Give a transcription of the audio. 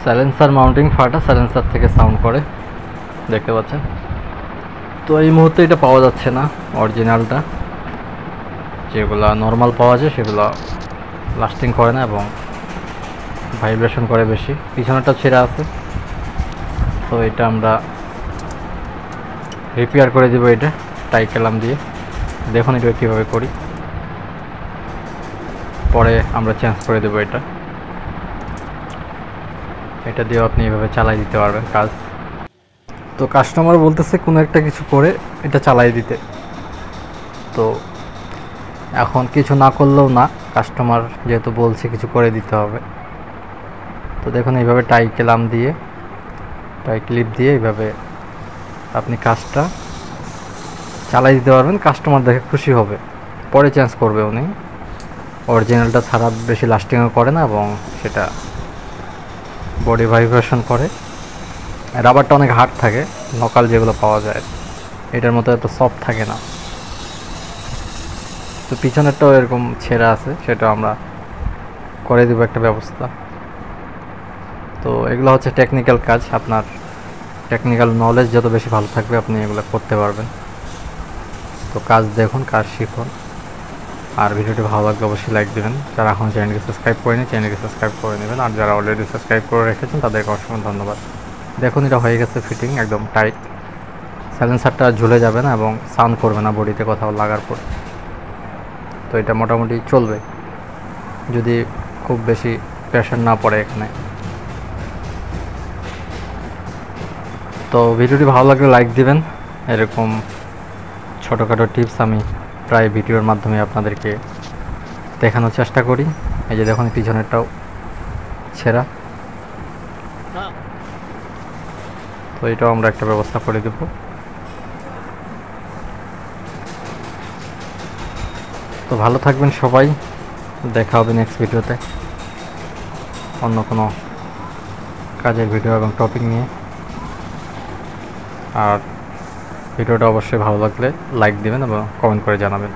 Silencer mounting ফাটা, silencer থেকে sound করে, দেখতে পাচ্ছেন। তো এই মুহূর্তে এটা পাওয়া যাচ্ছে না, অরিজিনালটা যেগুলো নর্মাল পাওয়া যায় সেগুলো লাস্টিং করে না এবং ভাইব্রেশন করে বেশি। পিছনেরটা ছেঁড়া আছে, তো এটা আমরা রিপেয়ার করে দেবো এটা টাই কেলাম দিয়ে। দেখুন এটা কীভাবে করি, পরে আমরা চেঞ্জ করে দেবো এটা। এটা দিয়েও আপনি এভাবে চালাই দিতে পারবেন কাজ। তো কাস্টমার বলতেছে কোনো একটা কিছু করে এটা চালাই দিতে, তো এখন কিছু না করলেও না, কাস্টমার যেহেতু বলছে কিছু করে দিতে হবে। তো দেখুন এইভাবে টাই কেলাম দিয়ে, টাই ক্লিপ দিয়ে এইভাবে আপনি কাজটা চালাই দিতে পারবেন। কাস্টমার দেখে খুশি হবে, পরে চেঞ্জ করবে উনি। অরিজিনালটা ছাড়া বেশি লাস্টিংও করে না এবং সেটা বডি ভাইব্রেশন করে। রাবারটা অনেক হার্ড থাকে, লোকাল যেগুলো পাওয়া যায় এটার মতো এত সফট থাকে না। তো পিছনেরটাও এরকম ছেঁড়া আছে, সেটা আমরা করে দেবো একটা ব্যবস্থা। তো এগুলো হচ্ছে টেকনিক্যাল কাজ, আপনার টেকনিক্যাল নলেজ যত বেশি ভালো থাকবে আপনি এগুলো করতে পারবেন। তো কাজ দেখুন, কাজ শিখুন। আর ভিডিওটি ভালো লাগলে অবশ্যই লাইক দেবেন। যারা এখন চ্যানেলকে সাবস্ক্রাইব করেনি চ্যানেলকে সাবস্ক্রাইব করে নেবেন, আর যারা অলরেডি সাবস্ক্রাইব করে রেখেছেন তাদেরকে অসংখ্য ধন্যবাদ। দেখুন এটা হয়ে গেছে ফিটিং, একদম টাইট। সাইলেন্সারটা ঝুলে যাবে না এবং সাউন্ড করবে না বডিতে কোথাও লাগার পর। তো এটা মোটামুটি চলবে যদি খুব বেশি প্রেশার না পড়ে এখানে। তো ভিডিওটি ভালো লাগলে লাইক দিবেন। এরকম ছোটোখাটো টিপস আমি প্রায় ভিডিওর মাধ্যমে আপনাদেরকে দেখানোর চেষ্টা করি। এই যে দেখুন পিছনেরটাও ছেঁড়া, তো এটাও আমরা একটা ব্যবস্থা করে দেব। তো ভালো থাকবেন সবাই, দেখা হবে নেক্সট ভিডিওতে অন্য কোনো কাজের ভিডিও এবং টপিক নিয়ে। আর ভিডিওটা অবশ্যই ভালো লাগলে লাইক দিবেন এবং কমেন্ট করে জানাবেন।